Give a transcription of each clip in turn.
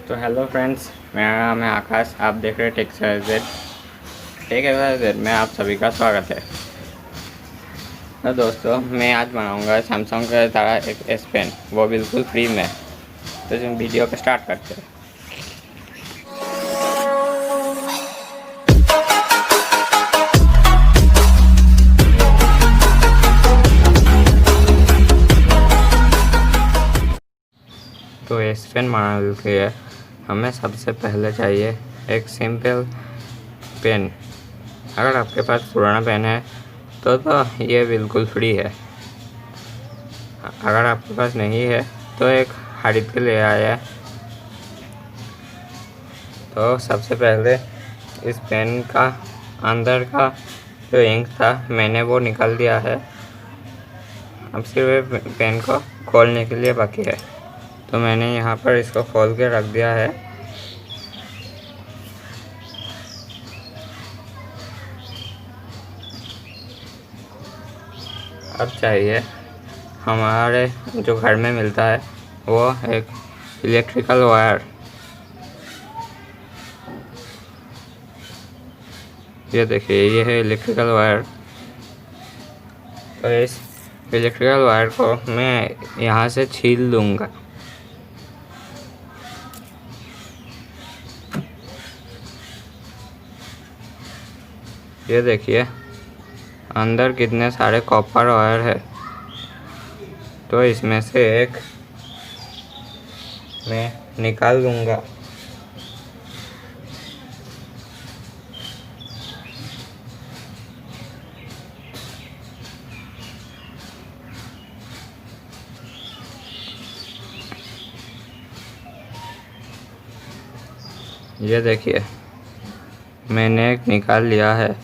तो hello friends, मेरा नाम है आकाश। आप देख रहे हैं टेक में आप सभी का स्वागत है। तो दोस्तों, मैं आज बनाऊंगा सैमसंग का तारा एक एस पेन, वो बिल्कुल फ्री में। तो हम वीडियो को स्टार्ट करते हैं। तो एस पेन बनाने के लिए हमें सबसे पहले चाहिए एक सिंपल पेन। अगर आपके पास पुराना पेन है तो ये बिल्कुल फ्री है। अगर आपके पास नहीं है तो एक खरीद के ले आया। तो सबसे पहले इस पेन का अंदर का जो इंक था मैंने वो निकाल दिया है। अब सिर्फ पेन को खोलने के लिए बाकी है। तो मैंने यहाँ पर इसको खोल के रख दिया है। अब चाहिए हमारे जो घर में मिलता है वो एक इलेक्ट्रिकल वायर। ये देखिए, ये है इलेक्ट्रिकल वायर। तो इस इलेक्ट्रिकल वायर को मैं यहाँ से छील लूँगा। ये देखिए अंदर कितने सारे कॉपर वायर है। तो इसमें से एक मैं निकाल लूँगा। ये देखिए मैंने एक निकाल लिया है।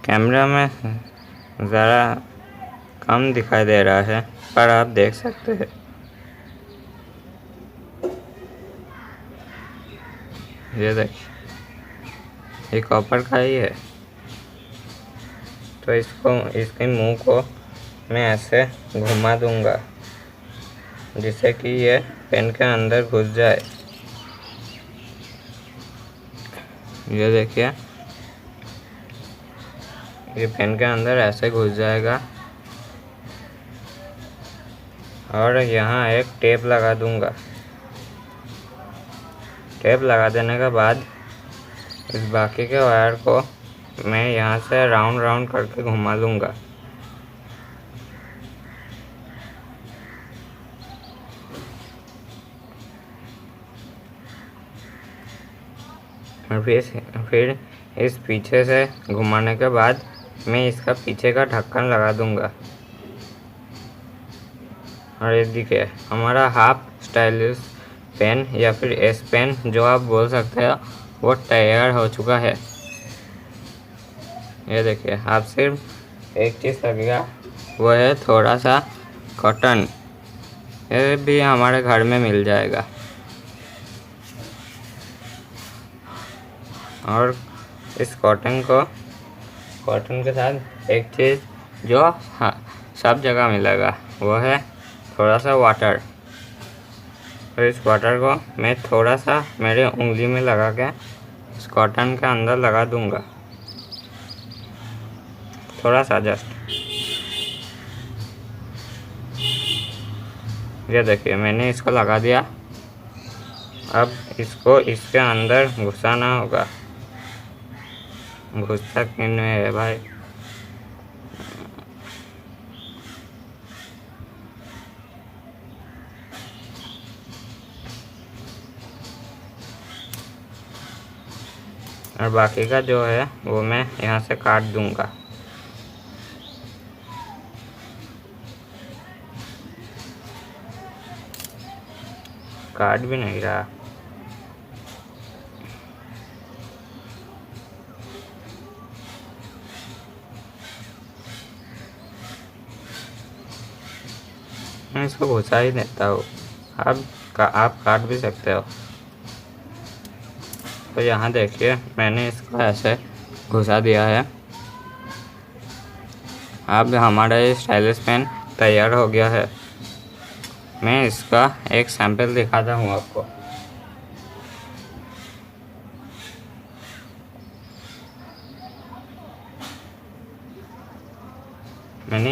कैमरा में ज़रा कम दिखाई दे रहा है पर आप देख सकते हैं। ये देखिए, ये कॉपर का ही है। तो इसके मुंह को मैं ऐसे घुमा दूंगा जिससे कि ये पेन के अंदर घुस जाए। ये देखिए, ये पेन के अंदर ऐसे घुस जाएगा। और यहाँ एक टेप लगा दूंगा। टेप लगा देने के बाद इस बाकी के वायर को मैं यहाँ से राउंड राउंड करके घुमा लूँगा। और फिर इस पीछे से घुमाने के बाद मैं इसका पीछे का ढक्कन लगा दूंगा। और ये देखिए हमारा हाफ स्टाइलिश पेन या फिर एस पेन जो आप बोल सकते हो वो तैयार हो चुका है। ये देखिए, आप सिर्फ एक चीज़ लगेगा, वो है थोड़ा सा कॉटन। ये भी हमारे घर में मिल जाएगा। और इस कॉटन के साथ एक चीज़ जो सब जगह मिलेगा वो है थोड़ा सा वाटर। तो इस वाटर को मैं थोड़ा सा मेरे उंगली में लगा के इस कॉटन के अंदर लगा दूंगा, थोड़ा सा जस्ट। ये देखिए मैंने इसको लगा दिया। अब इसको इसके अंदर घुसाना होगा। घुसता क्यों नहीं है भाई? और बाकी का जो है वो मैं यहाँ से काट दूंगा। काट भी नहीं रहा। मैं इसको घुसा ही देता हूँ। आप काट भी सकते हो। तो यहाँ देखिए मैंने इसको ऐसे घुसा दिया है। अब हमारा ये स्टाइलिश पेन तैयार हो गया है। मैं इसका एक सैंपल दिखाता हूँ आपको। मैंने